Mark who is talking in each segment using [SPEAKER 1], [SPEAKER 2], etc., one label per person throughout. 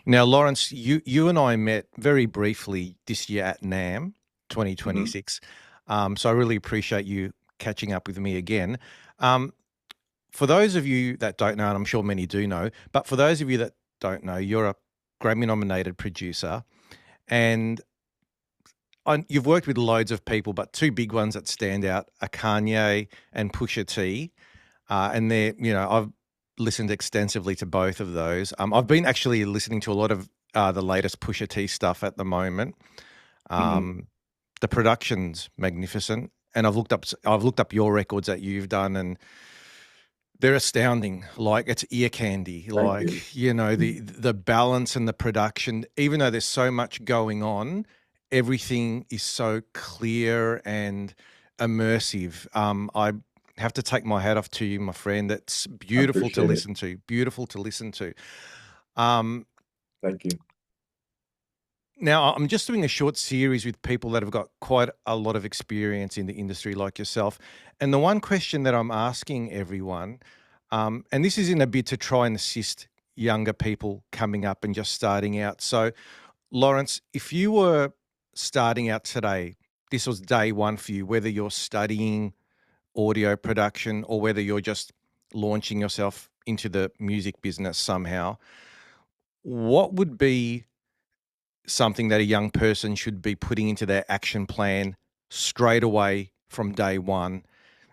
[SPEAKER 1] Now, Lawrence, you and I met very briefly this year at NAM
[SPEAKER 2] Hmm.
[SPEAKER 1] 2026. So I really appreciate you catching up with me again. Um, for those of you that don't know, and I'm sure many do know, but for those of you that don't know, you're a Grammy nominated producer, and you've worked with loads of people, but two big ones that stand out are Kanye and Pusha T. And I've listened extensively to both of those. I've been actually listening to a lot of the latest Pusha T stuff at the moment.
[SPEAKER 2] Hmm.
[SPEAKER 1] Um, the production's magnificent, and I've looked up your records that you've done, and they're astounding. Like it's ear candy.
[SPEAKER 2] Thank you.
[SPEAKER 1] Like the balance and the production. Even though there's so much going on, everything is so clear and immersive. I have to take my hat off to you, my friend. That's
[SPEAKER 2] I
[SPEAKER 1] beautiful to
[SPEAKER 2] appreciate it.
[SPEAKER 1] listen to. Beautiful to listen to. Um,
[SPEAKER 2] Thank you.
[SPEAKER 1] Now, I'm just doing a short series with people that have got quite a lot of experience in the industry, like yourself. And the one question that I'm asking everyone, and this is in a bid to try and assist younger people coming up and just starting out. So, Lawrence, if you were starting out today, this was day one for you, whether you're studying audio production or whether you're just launching yourself into the music business somehow, what would be something that a young person should be putting into their action plan straight away from day one?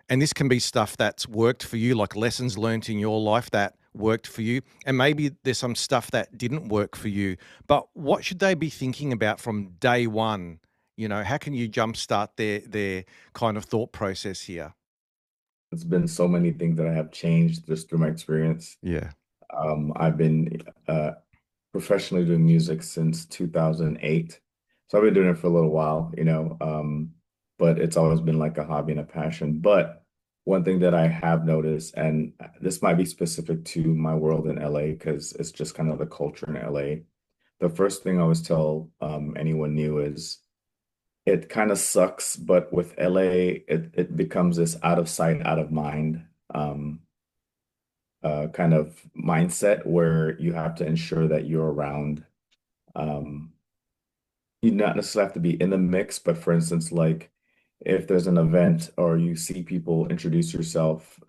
[SPEAKER 1] And this can be stuff that's worked for you, like lessons learned in your life that worked for you. And maybe there's some stuff that didn't work for you. But what should they be thinking about from day one? How can you jumpstart their kind of thought process here?
[SPEAKER 2] It's been so many things that I have changed just through my experience.
[SPEAKER 1] Yeah.
[SPEAKER 2] I've been professionally doing music since 2008. So I've been doing it for a little while, but it's always been like a hobby and a passion. But one thing that I have noticed, and this might be specific to my world in LA because it's just kind of the culture in LA. The first thing I always tell anyone new is it kind of sucks, but with LA, it becomes this out of sight, out of mind um, kind of mindset where you have to ensure that you're around. Um, you not necessarily have to be in the mix, but for instance, like if there's an event or you see people introduce yourself,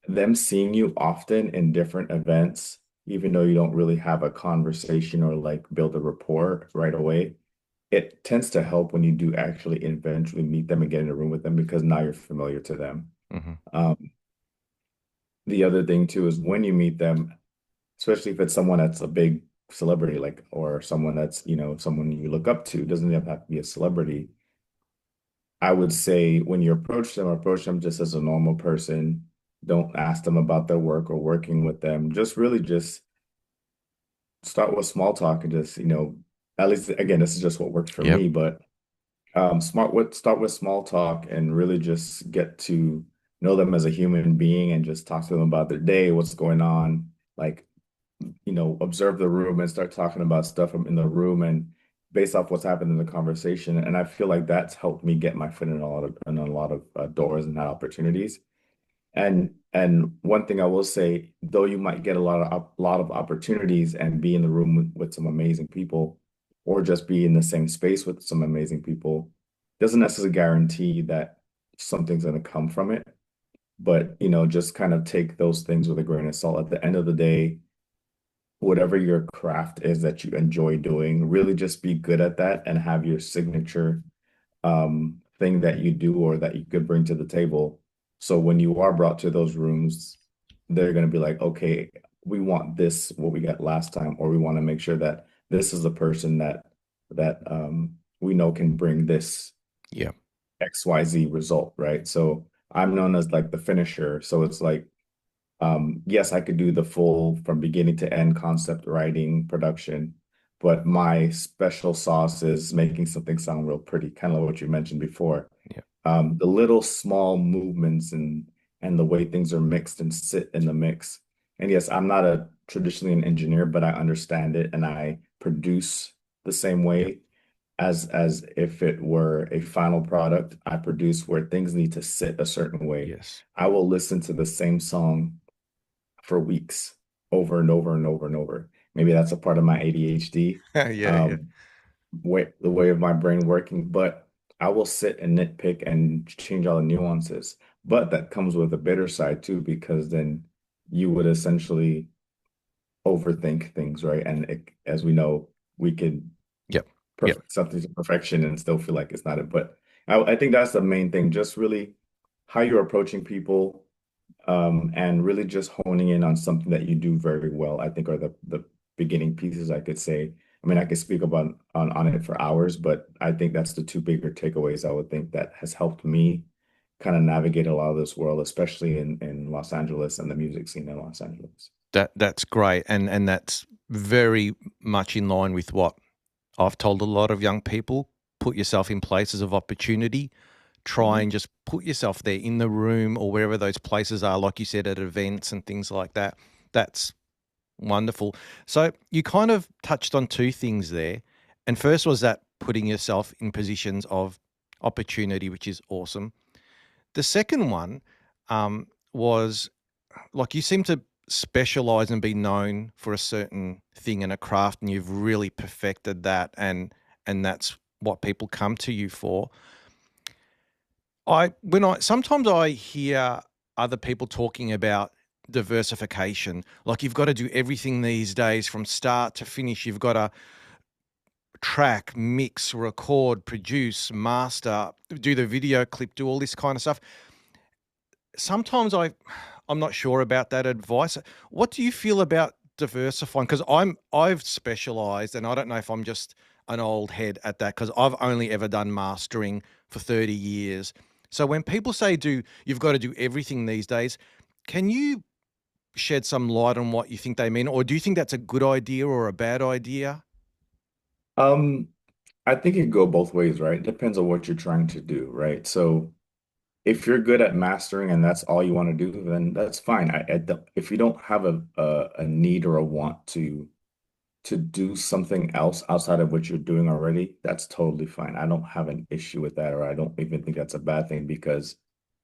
[SPEAKER 2] them seeing you often in different events, even though you don't really have a conversation or like build a rapport right away, it tends to help when you do actually eventually meet them and get in a room with them because now you're familiar to them.
[SPEAKER 1] Hmm.
[SPEAKER 2] Um, the other thing too is when you meet them, especially if it's someone that's a big celebrity, like or someone that's someone you look up to, doesn't have to be a celebrity. I would say when you approach them just as a normal person. Don't ask them about their work or working with them. Just really just start with small talk and just at least again, this is just what works for
[SPEAKER 1] Yep.
[SPEAKER 2] me, but start with small talk and really just get to know them as a human being and just talk to them about their day, what's going on. Like, observe the room and start talking about stuff in the room and based off what's happened in the conversation. And I feel like that's helped me get my foot in a lot of doors and opportunities. And one thing I will say, though you might get a lot of opportunities and be in the room with some amazing people, or just be in the same space with some amazing people, doesn't necessarily guarantee that something's going to come from it. But just kind of take those things with a grain of salt. At the end of the day, whatever your craft is that you enjoy doing, really just be good at that and have your signature thing that you do or that you could bring to the table. So when you are brought to those rooms, they're going to be like, okay, we want this, what we got last time, or we want to make sure that this is the person that we know can bring this
[SPEAKER 1] Yeah.
[SPEAKER 2] XYZ result, right? So I'm known as like the finisher. So it's like yes, I could do the full from beginning to end concept writing, production, but my special sauce is making something sound real pretty, kind of what you mentioned before.
[SPEAKER 1] Yeah.
[SPEAKER 2] The little small movements and the way things are mixed and sit in the mix. And yes, I'm not a traditionally an engineer, but I understand it and I produce the same
[SPEAKER 1] Yep.
[SPEAKER 2] way as if it were a final product. I produce where things need to sit a certain way.
[SPEAKER 1] Yes.
[SPEAKER 2] I will listen to the same song for weeks over and over and over and over. maybe that's a part of my ADHD.
[SPEAKER 1] Yeah, yeah.
[SPEAKER 2] Um, the way of my brain working, but I will sit and nitpick and change all the nuances. But that comes with a bitter side too, because then you would essentially overthink things, right? And as we know, we could
[SPEAKER 1] Yep. Yep.
[SPEAKER 2] perfect something to perfection and still feel like it's not it. But I think that's the main thing, just really how you're approaching people, and really just honing in on something that you do very well, I think are the beginning pieces I could say. I mean, I could speak about on it for hours, but I think that's the two bigger takeaways I would think that has helped me kind of navigate a lot of this world, especially in Los Angeles and the music scene in Los Angeles.
[SPEAKER 1] That's great, and that's very much in line with what I've told a lot of young people. Put yourself in places of opportunity. Try and
[SPEAKER 2] Mhm.
[SPEAKER 1] just put yourself there in the room or wherever those places are, like you said, at events and things like that. That's wonderful. So you kind of touched on two things there. And first was that putting yourself in positions of opportunity, which is awesome. The second one was like you seem to specialize and be known for a certain thing in a craft, and you've really perfected that, and that's what people come to you for. I sometimes I hear other people talking about diversification, like you've got to do everything these days from start to finish. You've got to track, mix, record, produce, master, do the video clip, do all this kind of stuff. Sometimes I'm not sure about that advice. What do you feel about diversifying? Because I've specialized, and I don't know if I'm just an old head at that because I've only ever done mastering for 30 years. So when people say you've got to do everything these days, can you shed some light on what you think they mean, or do you think that's a good idea or a bad idea?
[SPEAKER 2] Um, I think it go both ways, right? Depends on what you're trying to do, right? So if you're good at mastering and that's all you want to do, then that's fine. If you don't have a need or a want to do something else outside of what you're doing already, that's totally fine. I don't have an issue with that, or I don't even think that's a bad thing because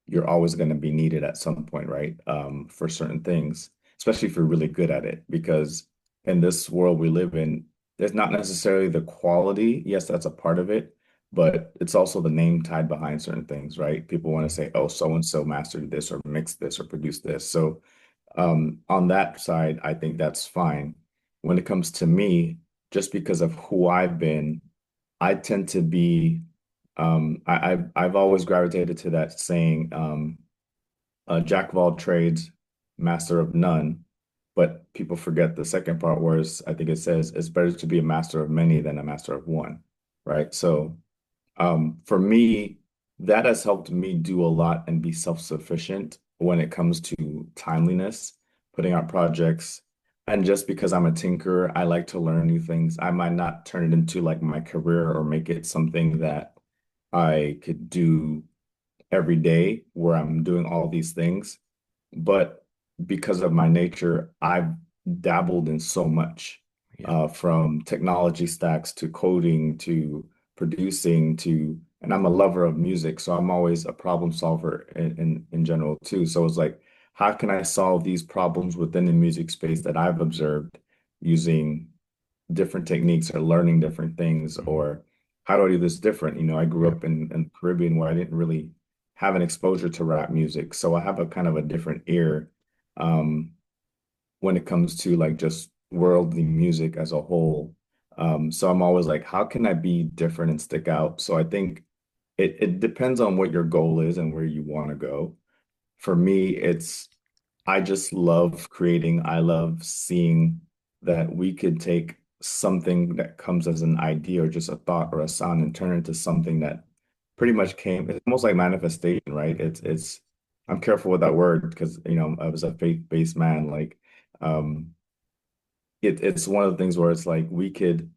[SPEAKER 2] you're always going to be needed at some point, right? For certain things, especially if you're really good at it. Because in this world we live in, there's not necessarily the quality. Yes, that's a part of it, but it's also the name tied behind certain things, right? People want to
[SPEAKER 1] Mm.
[SPEAKER 2] say, oh, so and so mastered this or mixed this or produced this. So on that side, I think that's fine. When it comes to me, just because of who I've been, I tend to be, I've always gravitated to that saying, jack of all trades, master of none. But people forget the second part, where I think it says it's better to be a master of many than a master of one, right? So for me, that has helped me do a lot and be self-sufficient when it comes to timeliness, putting out projects. And just because I'm a tinkerer, I like to learn new things. I might not turn it into like my career or make it something that I could do every day where I'm doing all these things. But because of my nature, I've dabbled in so much,
[SPEAKER 1] Yeah.
[SPEAKER 2] from technology stacks to coding to producing to, and I'm a lover of music, so I'm always a problem solver in general too. So it's like, how can I solve these problems within the music space that I've observed using different techniques or learning different things,
[SPEAKER 1] Mhm.
[SPEAKER 2] or how do I do this different? I grew
[SPEAKER 1] Yeah.
[SPEAKER 2] up in the Caribbean where I didn't really have an exposure to rap music. So I have a kind of a different ear, um, when it comes to like just worldly music as a whole. So I'm always like, how can I be different and stick out? So I think it depends on what your goal is and where you want to go. For me, I just love creating. I love seeing that we could take something that comes as an idea or just a thought or a sound and turn it into something that pretty much came. It's almost like manifestation, right? I'm careful with that word because, I was a faith-based man. Like, um, it's one of the things where it's like we could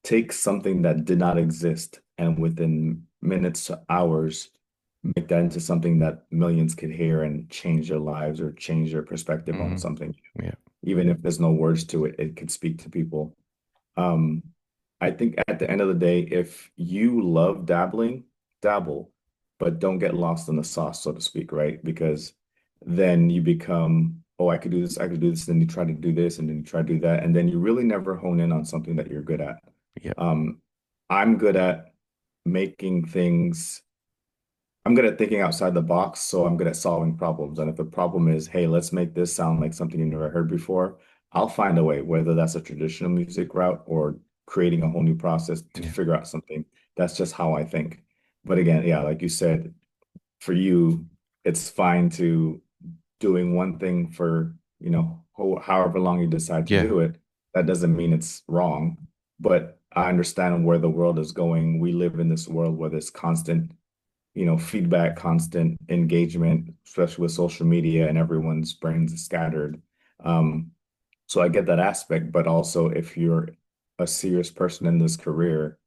[SPEAKER 2] take something that did not exist and within minutes to hours make that into something that millions could hear and change their lives or change their perspective on
[SPEAKER 1] Hmm.
[SPEAKER 2] something.
[SPEAKER 1] Yeah.
[SPEAKER 2] Even if there's no words to it, it could speak to people. Um, I think at the end of the day, if you love dabbling, dabble, but don't get lost in the sauce, so to speak, right? Because then you become oh, I could do this, then you try to do this, and then you try to do that, and then you really never hone in on something that you're good at.
[SPEAKER 1] Yep.
[SPEAKER 2] Um, I'm good at making things, I'm good at thinking outside the box, so I'm good at solving problems. And if the problem is, hey, let's make this sound like something you never heard before, I'll find a way, whether that's a traditional music route or creating a whole new process to
[SPEAKER 1] Yeah.
[SPEAKER 2] figure out something. That's just how I think. But again, yeah, like you said, for you, it's fine to doing one thing for, however long you decide to
[SPEAKER 1] Yeah.
[SPEAKER 2] do it. That doesn't mean it's wrong, but I understand where the world is going. We live in this world where there's constant, feedback, constant engagement, especially with social media and everyone's brains are scattered. Um, so I get that aspect, but also if you're a serious person in this career,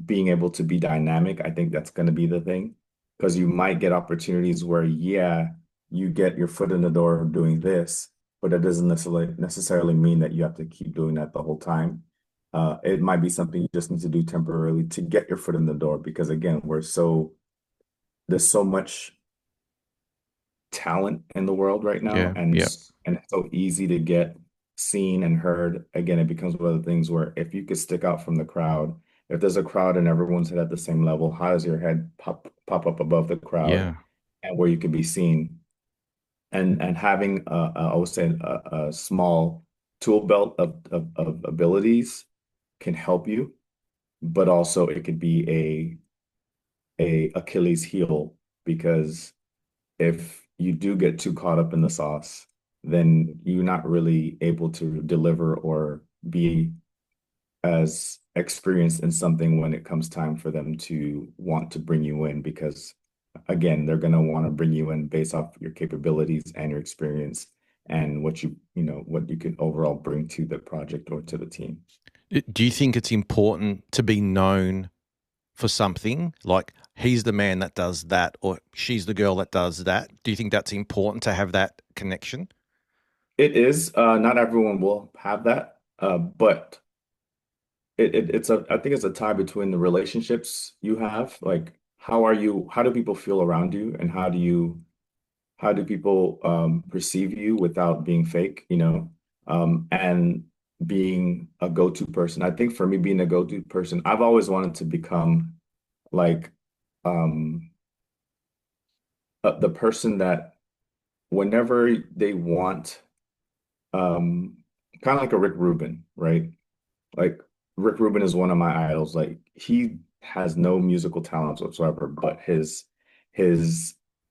[SPEAKER 2] being able to be dynamic, I think that's going to be the thing. Because you might get opportunities where, yeah, you get your foot in the door doing this, but it doesn't necessarily mean that you have to keep doing that the whole time. It might be something you just need to do temporarily to get your foot in the door. Because again, there's so much talent in the world right now,
[SPEAKER 1] Yeah. Yep.
[SPEAKER 2] and it's so easy to get seen and heard. Again, it becomes one of the things where if you could stick out from the crowd, if there's a crowd and everyone's head at the same level, how does your head pop up above the crowd
[SPEAKER 1] Yeah.
[SPEAKER 2] and where you could be seen? And having I would say a small tool belt of abilities can help you, but also it could be a Achilles heel because if you do get too caught up in the sauce, then you're not really able to deliver or be as experienced in something when it comes time for them to want to bring you in because again, they're going to want to bring you in based off your capabilities and your experience and what you can overall bring to the project or to the team.
[SPEAKER 1] Do you think it's important to be known for something like he's the man that does that or she's the girl that does that? Do you think that's important to have that connection?
[SPEAKER 2] It is, not everyone will have that, but I think it's a tie between the relationships you have, like how do people feel around you and how do people perceive you without being fake, and being a go-to person. I think for me being a go-to person, I've always wanted to become like um the person that whenever they want um kind of like a Rick Rubin, right? Like Rick Rubin is one of my idols. Like he has no musical talents whatsoever, but his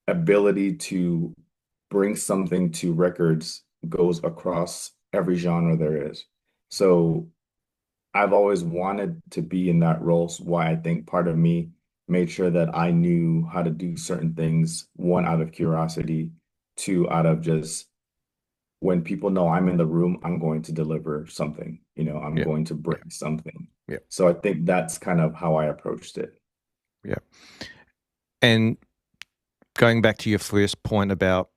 [SPEAKER 2] ability to bring something to records goes across every genre there is. So I've always wanted to be in that role. So why I think part of me made sure that I knew how to do certain things, one out of curiosity, two out of just when people know I'm in the room, I'm going to deliver something, I'm
[SPEAKER 1] Yeah.
[SPEAKER 2] going to
[SPEAKER 1] Yeah.
[SPEAKER 2] bring something.
[SPEAKER 1] Yeah.
[SPEAKER 2] So I think that's kind of how I approached it.
[SPEAKER 1] Yeah. And going back to your first point about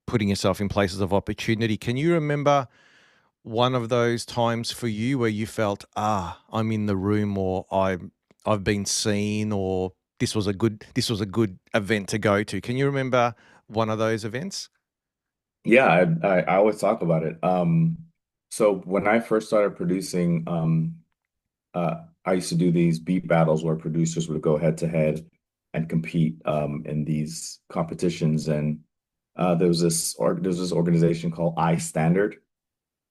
[SPEAKER 1] putting yourself in places of opportunity, can you remember one of those times for you where you felt, I'm in the room or I've been seen or this was a good event to go to. Can you remember one of those events?
[SPEAKER 2] Yeah, I always talk about it. So when I first started producing, I used to do these beat battles where producers would go head to head and compete in these competitions. And there was this organization called I Standard,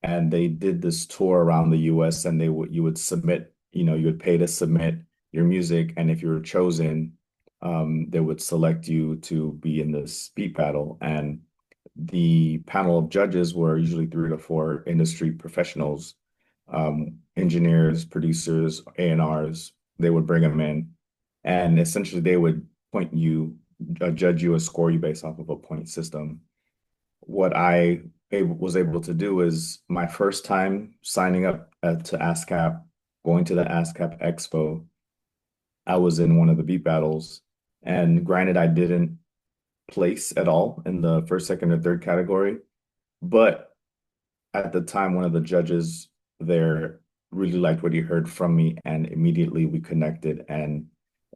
[SPEAKER 2] and they did this tour around the US and you would submit, you would pay to submit your music, and if you were chosen, they would select you to be in this beat battle. And the panel of judges were usually three to four industry professionals, engineers, producers, A&Rs. They would bring them in, and essentially they would point you, judge you, and score you based off of a point system. What I was able to do is my first time signing up to ASCAP, going to the ASCAP Expo, I was in one of the beat battles. And granted, I didn't place at all in the first, second, or third category, but at the time, one of the judges there really liked what he heard from me, and immediately we connected. And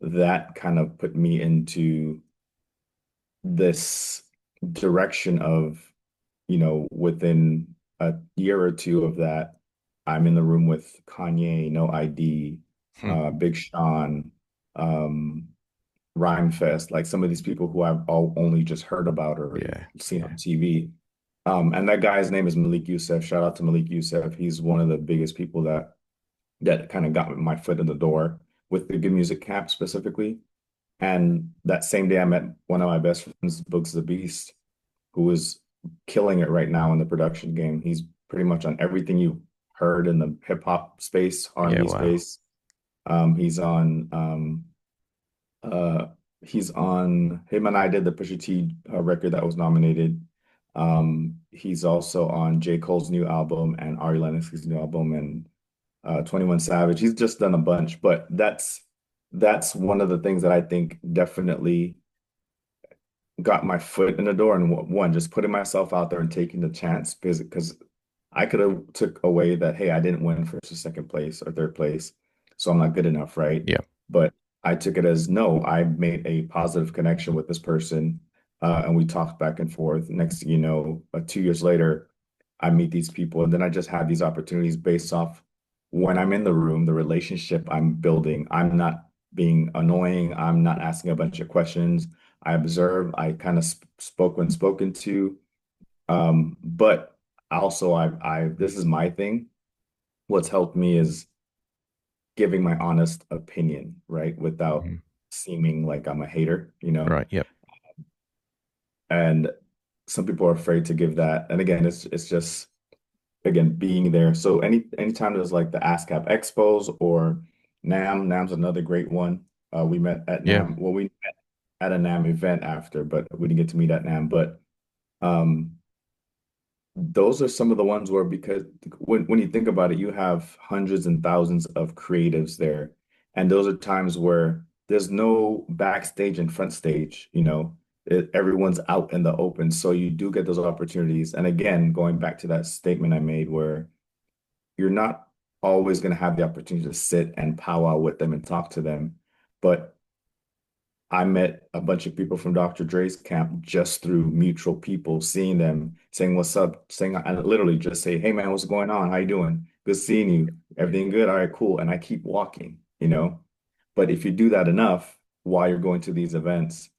[SPEAKER 2] that kind of put me into this direction of, within a year or two of that, I'm in the room with Kanye, No ID,
[SPEAKER 1] Hmm.
[SPEAKER 2] Big Sean, um, Rhymefest, like some of these people who I've all only just heard about or
[SPEAKER 1] Yeah.
[SPEAKER 2] seen
[SPEAKER 1] Yeah.
[SPEAKER 2] on TV. And that guy's name is Malik Youssef. Shout out to Malik Youssef. He's one of the biggest people that kind of got my foot in the door with the Good Music Camp specifically. And that same day, I met one of my best friends, Books the Beast, who is killing it right now in the production game. He's pretty much on everything you heard in the hip hop space,
[SPEAKER 1] Yeah.
[SPEAKER 2] R&B
[SPEAKER 1] Wow.
[SPEAKER 2] space. He's on uh he's on him and I did the Pusha T record that was nominated. He's also on J. Cole's new album and Ari Lennox's new album and 21 Savage. He's just done a bunch, but that's one of the things that I think definitely got my foot in the door. And one, just putting myself out there and taking the chance because I could have took away that, hey, I didn't win first or second place or third place, so I'm not good enough, right?
[SPEAKER 1] Yeah.
[SPEAKER 2] But I took it as no, I made a positive connection with this person, and we talked back and forth. Next thing you know, 2 years later, I meet these people, and then I just have these opportunities based off when I'm in the room, the relationship I'm building. I'm not being annoying. I'm not asking a bunch of questions. I observe. I kind of spoke when spoken to. But also, this is my thing. What's helped me is giving my honest opinion, right? Without
[SPEAKER 1] Mhm.
[SPEAKER 2] seeming like I'm a hater.
[SPEAKER 1] Right. Yep.
[SPEAKER 2] And some people are afraid to give that. And again, it's just again being there. So anytime there's like the ASCAP expos or NAM's another great one. We met at
[SPEAKER 1] Yeah.
[SPEAKER 2] NAM. Well, we met at a NAM event after, but we didn't get to meet at NAM. But um those are some of the ones where because when you think about it, you have hundreds and thousands of creatives there. And those are times where there's no backstage and front stage, everyone's out in the open. So you do get those opportunities. And again, going back to that statement I made where you're not always going to have the opportunity to sit and powwow with them and talk to them. But I met a bunch of people from Dr. Dre's camp just through mutual people, seeing them, saying what's up, saying I literally just say, "Hey man, what's going on? How you doing? Good seeing you. Everything good? All right, cool." And I keep walking. But if you do that enough while you're going to these events,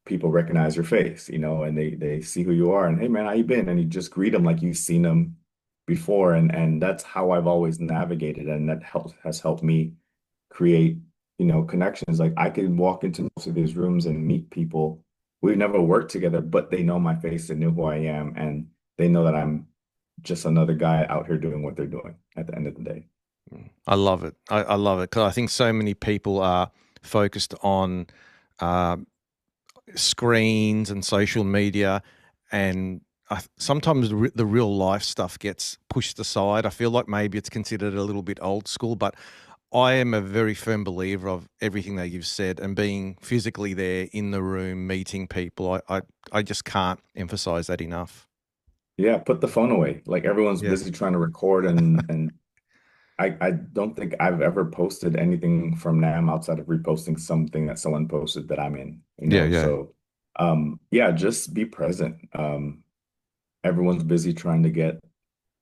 [SPEAKER 2] people recognize your face, and they see who you are and hey man, how you been? And you just greet them like you've seen them before. And that's how I've always navigated, and that has helped me create connections. Like I could walk into most of these rooms and meet people. We've never worked together, but they know my face, they know who I am, and they know that I'm just another guy out here doing what they're doing at the end of the day.
[SPEAKER 1] I love it. I love it because I think so many people are focused on uh, screens and social media, and sometimes the real life stuff gets pushed aside. I feel like maybe it's considered a little bit old school, but I am a very firm believer of everything that you've said and being physically there in the room, meeting people. I just can't emphasize that enough.
[SPEAKER 2] Yeah, put the phone away. Like everyone's
[SPEAKER 1] Yeah.
[SPEAKER 2] busy trying to record and I don't think I've ever posted anything from NAM outside of reposting something that someone posted that I'm in.
[SPEAKER 1] Yeah. Yeah.
[SPEAKER 2] So yeah, just be present. Everyone's busy trying to get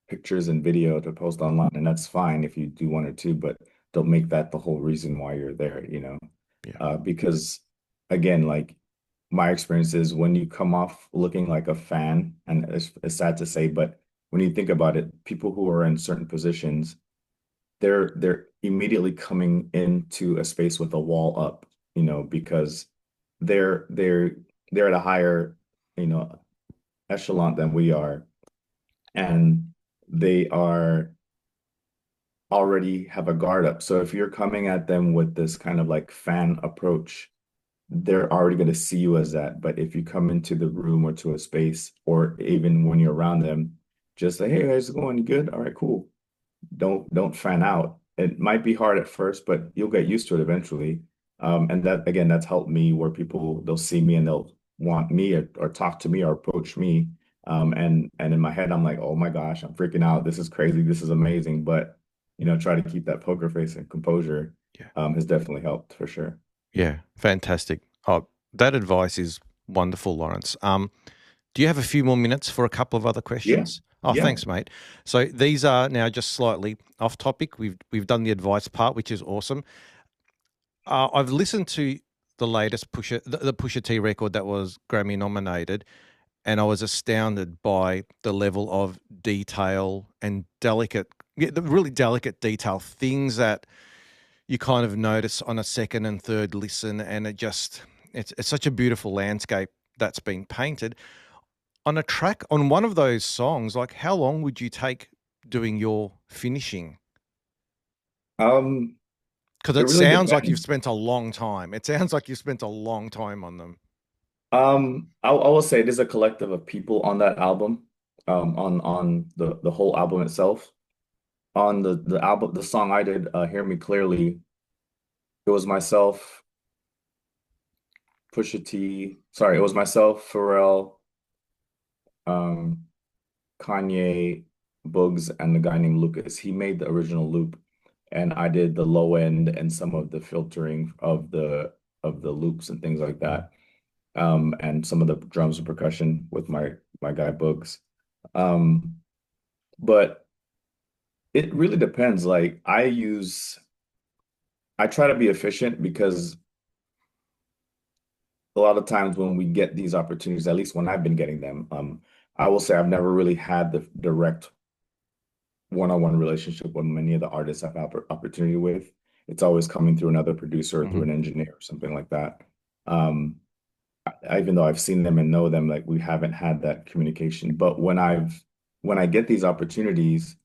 [SPEAKER 2] pictures and video to post online, and that's fine if you do one or two, but don't make that the whole reason why you're there.
[SPEAKER 1] Yeah.
[SPEAKER 2] Because again, like my experience is when you come off looking like a fan, and it's sad to say, but when you think about it, people who are in certain positions, they're immediately coming into a space with a wall up, because they're they're they're at a higher, you know, echelon than we are, and they are already have a guard up. So if you're coming at them with this kind of like fan approach, they're already going to see you as that. But if you come into the room or to a space, or even when you're around them, just say, "Hey, how's it going? You good? All right, cool." Don't fan out. It might be hard at first, but you'll get used to it eventually. And that again, that's helped me where people they'll see me and they'll want me or talk to me or approach me. And in my head, I'm like, oh my gosh, I'm freaking out. This is crazy. This is amazing. But try to keep that poker face and composure
[SPEAKER 1] Yeah.
[SPEAKER 2] has definitely helped for sure.
[SPEAKER 1] Yeah. Fantastic. Oh, that advice is wonderful, Lawrence. Do you have a few more minutes for a couple of other
[SPEAKER 2] Yeah,
[SPEAKER 1] questions? Oh,
[SPEAKER 2] yeah.
[SPEAKER 1] thanks, mate. So these are now just slightly off topic. We've done the advice part, which is awesome. I've listened to the latest the Pusha T record that was Grammy nominated, and I was astounded by the level of detail and the really delicate detail, things that you kind of notice on a second and third listen, and it's such a beautiful landscape that's been painted on a track on one of those songs. Like, how long would you take doing your finishing?
[SPEAKER 2] Um,
[SPEAKER 1] Because
[SPEAKER 2] it
[SPEAKER 1] it
[SPEAKER 2] really
[SPEAKER 1] sounds like you've
[SPEAKER 2] depends.
[SPEAKER 1] spent a long time. It sounds like you've spent a long time on them.
[SPEAKER 2] I will say there's a collective of people on that album, on the whole album itself. On the album, the song I did, Hear Me Clearly, it was myself, Pusha T, sorry, it was myself, Pharrell, um, Kanye, Bugs, and the guy named Lucas. He made the original loop, and I did the low end and some of the filtering of the loops and things like that. And some of the drums and percussion with my guy Bugs. Um, but it really depends. Like I try to be efficient because a lot of times when we get these opportunities, at least when I've been getting them, I will say I've never really had the direct one-on-one relationship with many of the artists I've had opportunity with. It's always coming through another producer or through
[SPEAKER 1] Hmm.
[SPEAKER 2] an engineer or something like that. Um, even though I've seen them and know them, like we haven't had that communication. But when I get these opportunities,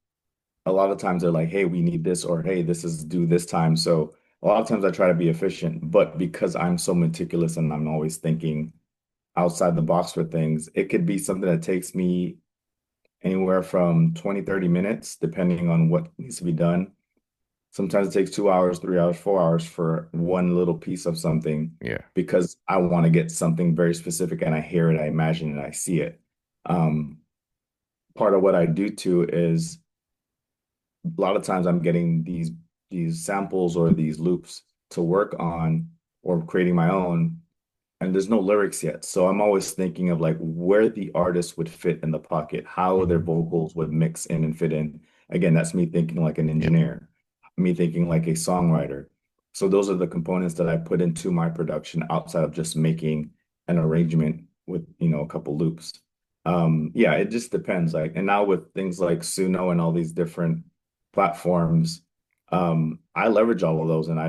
[SPEAKER 2] a lot of times they're like, hey, we need this, or hey, this is due this time. So a lot of times I try to be efficient, but because I'm so meticulous and I'm always thinking outside the box for things, it could be something that takes me anywhere from 20, 30 minutes, depending on what needs to be done. Sometimes it takes 2 hours, 3 hours, 4 hours for one little piece of something
[SPEAKER 1] Yeah.
[SPEAKER 2] because I want to get something very specific and I hear it, I imagine it, I see it. Um, Part of what I do too is a lot of times I'm getting these samples or these loops to work on or creating my own, and there's no lyrics yet. So I'm always thinking of like where the artist would fit in the pocket, how their
[SPEAKER 1] Hmm.
[SPEAKER 2] vocals would mix in and fit in. Again, that's me thinking like an
[SPEAKER 1] Yep.
[SPEAKER 2] engineer, me thinking like a songwriter. So those are the components that I put into my production outside of just making an arrangement with, a couple loops. Yeah, it just depends. Like, and now with things like Suno and all these different platforms, I leverage all of those and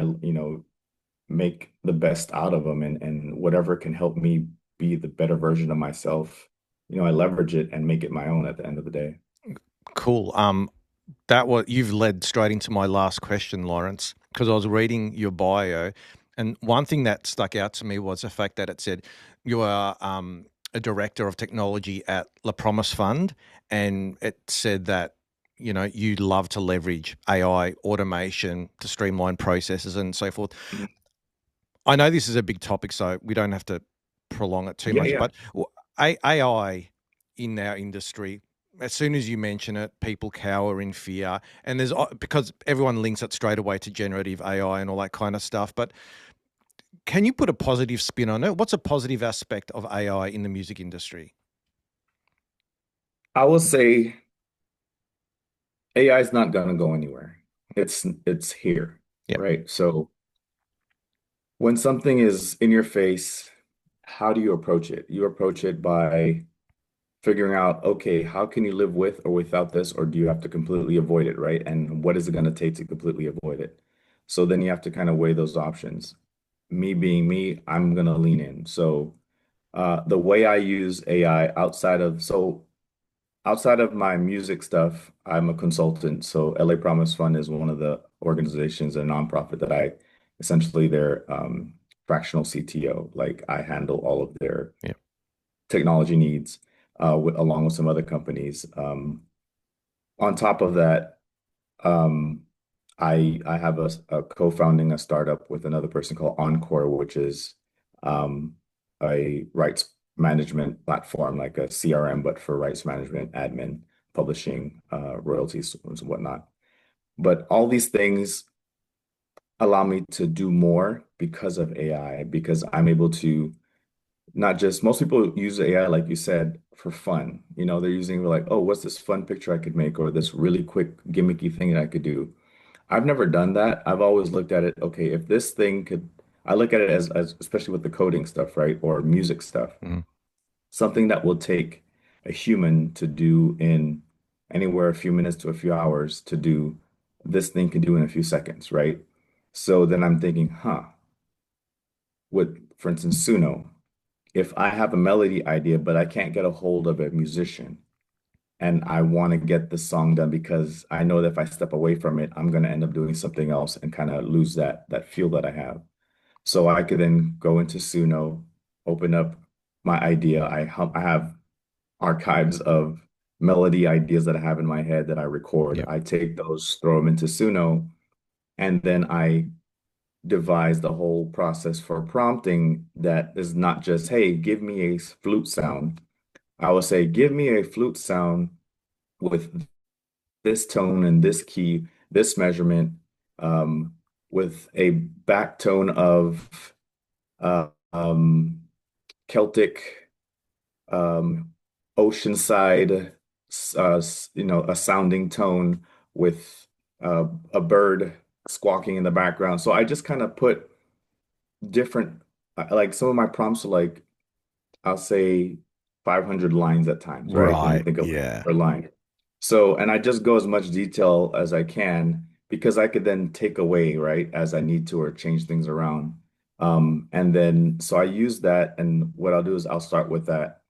[SPEAKER 2] make the best out of them and whatever can help me be the better version of myself, I leverage it and make it my own at the end of the day.
[SPEAKER 1] Cool. That was you've led straight into my last question, Lawrence, because I was reading your bio, and one thing that stuck out to me was the fact that it said you are a director of technology at La Promise Fund, and it said that you love to leverage AI automation to streamline processes and so forth.
[SPEAKER 2] Mhm.
[SPEAKER 1] I know this is a big topic, so we don't have to prolong it too
[SPEAKER 2] Yeah,
[SPEAKER 1] much,
[SPEAKER 2] yeah.
[SPEAKER 1] but AI in our industry, as soon as you mention it, people cower in fear. And because everyone links it straight away to generative AI and all that kind of stuff. But can you put a positive spin on it? What's a positive aspect of AI in the music industry?
[SPEAKER 2] I will say AI is not going to go anywhere. It's here,
[SPEAKER 1] Yep.
[SPEAKER 2] right? So when something is in your face, how do you approach it? You approach it by figuring out, okay, how can you live with or without this, or do you have to completely avoid it, right? And what is it going to take to completely avoid it? So then you have to kind of weigh those options. Me being me, I'm going to lean in. So the way I use AI outside of my music stuff, I'm a consultant. So LA Promise Fund is one of the organizations, a nonprofit that I essentially their fractional CTO. Like I handle all of their
[SPEAKER 1] Yep.
[SPEAKER 2] technology needs along with some other companies. On top of that, um, I have a co-founding a startup with another person called Encore, which is um, a rights management platform, like a CRM, but for rights management, admin, publishing, royalties, and whatnot. But all these things allow me to do more because of AI, because I'm able to not just most people use AI, like you said, for fun. You know, they're using like, oh, what's this fun picture I could make or this really quick gimmicky thing that I could do. I've never done that. I've always looked at it, okay, if this thing could, I look at it as especially with the coding stuff, right? Or music stuff,
[SPEAKER 1] Mm.
[SPEAKER 2] something that will take a human to do in anywhere a few minutes to a few hours to do, this thing can do in a few seconds, right? So then I'm thinking, huh, with, for instance, Suno, if I have a melody idea, but I can't get a hold of a musician and I want to get the song done because I know that if I step away from it, I'm going to end up doing something else and kind of lose that feel that I have. So I could then go into Suno, open up my idea. I have archives of melody ideas that I have in my head that I record.
[SPEAKER 1] Yep.
[SPEAKER 2] I take those, throw them into Suno, and then I devise the whole process for prompting that is not just, hey, give me a flute sound. I will say, give me a flute sound with this tone and this key, this measurement, um, with a back tone of uh, um, Celtic, um, oceanside, a sounding tone with a bird squawking in the background. So I just kind of put different, like some of my prompts are like, I'll say 500 lines at times, right? When you
[SPEAKER 1] Right.
[SPEAKER 2] think of
[SPEAKER 1] Yeah.
[SPEAKER 2] per line. So, and I just go as much detail as I can because I could then take away, right, as I need to or change things around. And then, so I use that. And what I'll do is I'll start with that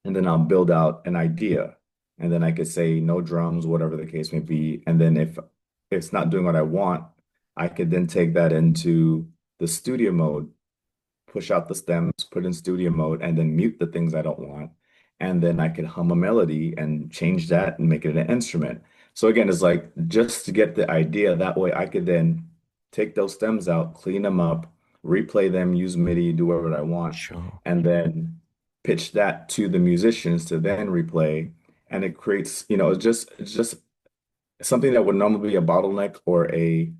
[SPEAKER 2] and then I'll build out an idea. And then I could say no drums, whatever the case may be. And then if it's not doing what I want, I could then take that into the studio mode, push out the stems, put in studio mode, and then mute the things I don't want. And then I could hum a melody and change that and make it an instrument. So again, it's like just to get the idea. That way I could then take those stems out, clean them up, replay them, use MIDI, do whatever I want,
[SPEAKER 1] Sure.
[SPEAKER 2] and then pitch that to the musicians to then replay. And it creates, it's just something that would normally be a bottleneck or a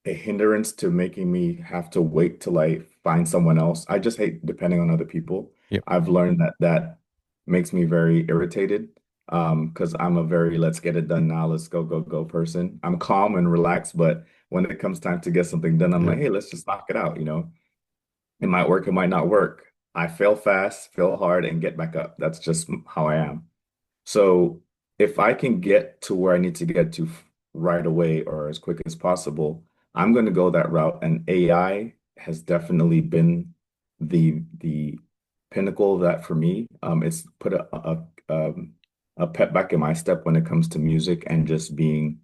[SPEAKER 2] hindrance to making me have to wait till I find someone else. I just hate depending on other people.
[SPEAKER 1] Yep.
[SPEAKER 2] I've learned that that makes me very irritated because I'm a very let's get it done now, let's go, go, go person. I'm calm and relaxed, but when it comes time to get something done, I'm
[SPEAKER 1] Yep.
[SPEAKER 2] like, hey, let's just knock it out, you know? It might work, it might not work. I fail fast, fail hard, and get back up. That's just how I am. So if I can get to where I need to get to right away or as quick as possible, I'm going to go that route. And AI has definitely been the pinnacle of that for me. It's put a pep back in my step when it comes to music and just being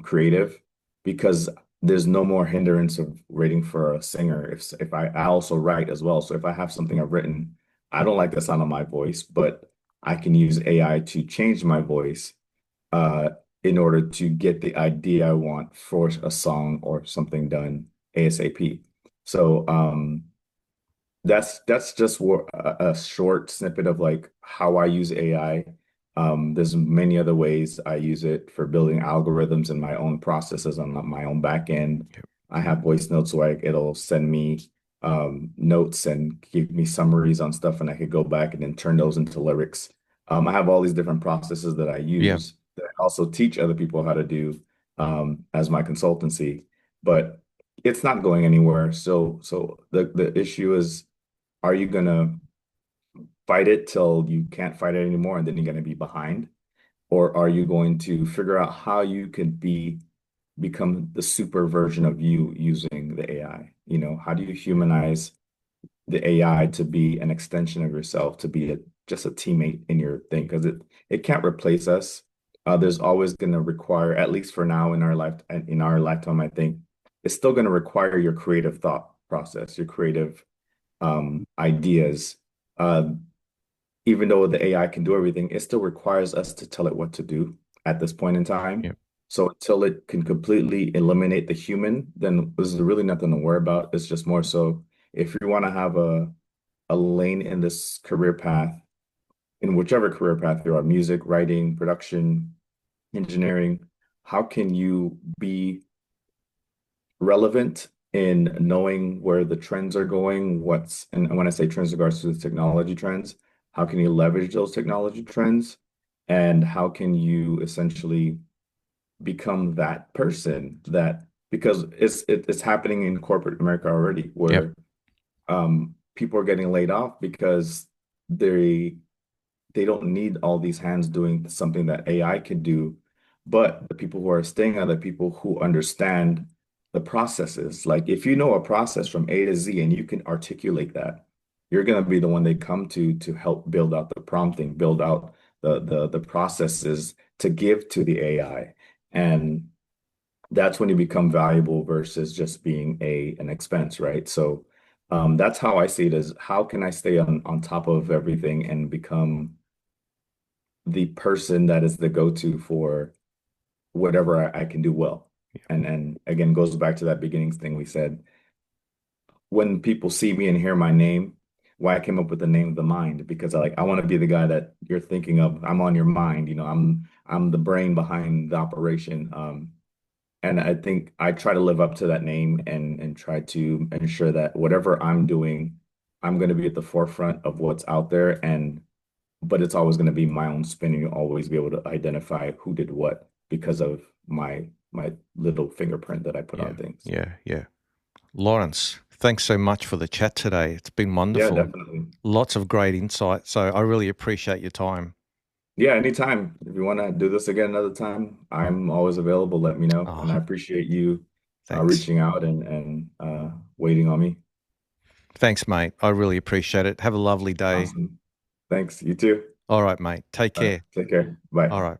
[SPEAKER 2] creative because there's no more hindrance of waiting for a singer. If I also write as well. So if I have something I've written, I don't like the sound of my voice, but I can use AI to change my voice uh, in order to get the idea I want for a song or something done ASAP. So that's just a short snippet of like how I use AI. There's many other ways I use it for building algorithms and my own processes on my own back end.
[SPEAKER 1] Yep.
[SPEAKER 2] I have voice notes where it'll send me notes and give me summaries on stuff, and I could go back and then turn those into lyrics. I have all these different processes that I
[SPEAKER 1] Yeah.
[SPEAKER 2] use that I also teach other people how to do as my consultancy, but it's not going anywhere. So the issue is, are you gonna fight it till you can't fight it anymore and then you're gonna be behind? Or are you going to figure out how you could become the super version of you using the AI? You know, how do you humanize the AI to be an extension of yourself, to be just a teammate in your thing? Because it can't replace us. There's always going to require, at least for now in our lifetime, I think, it's still going to require your creative thought process, your creative ideas. Uh, Even though the AI can do everything, it still requires us to tell it what to do at this point in time.
[SPEAKER 1] Yep.
[SPEAKER 2] So until it can completely eliminate the human, then there's really nothing to worry about. It's just more so if you want to have a lane in this career path, in whichever career path you are, music, writing, production, engineering, how can you be relevant in knowing where the trends are going, and when I say trends, in regards to the technology trends, how can you leverage those technology trends? And how can you essentially become that person that, because it's happening in corporate America already,
[SPEAKER 1] Yep.
[SPEAKER 2] where people are getting laid off because they they don't need all these hands doing something that AI can do, but the people who are staying are the people who understand the processes. Like if you know a process from A to Z and you can articulate that, you're going to be the one they come to help build out the prompting, build out the processes to give to the AI. And that's when you become valuable versus just being an expense, right? So that's how I see it, as how can I stay on top of everything and become the person that is the go-to for whatever I can do well. And again, goes back to that beginning thing we said. When people see me and hear my name, why I came up with the name of the mind, because I want to be the guy that you're thinking of. I'm on your mind, I'm the brain behind the operation. And I think I try to live up to that name and try to ensure that whatever I'm doing, I'm going to be at the forefront of what's out there. And but it's always going to be my own spin, and you'll always be able to identify who did what because of my little fingerprint that I put
[SPEAKER 1] Yeah.
[SPEAKER 2] on things.
[SPEAKER 1] Yeah. Yeah. Lawrence, thanks so much for the chat today. It's been
[SPEAKER 2] Yeah,
[SPEAKER 1] wonderful.
[SPEAKER 2] definitely.
[SPEAKER 1] Lots of great insight. So I really appreciate your time.
[SPEAKER 2] Yeah, anytime. If you want to do this again another time, I'm always available. Let me know. And I
[SPEAKER 1] Oh,
[SPEAKER 2] appreciate you
[SPEAKER 1] thanks.
[SPEAKER 2] reaching out and waiting on me.
[SPEAKER 1] Thanks, mate. I really appreciate it. Have a lovely day.
[SPEAKER 2] Awesome. Thanks. You too.
[SPEAKER 1] All right, mate. Take
[SPEAKER 2] All right.
[SPEAKER 1] care.
[SPEAKER 2] Take care. Bye.
[SPEAKER 1] All right.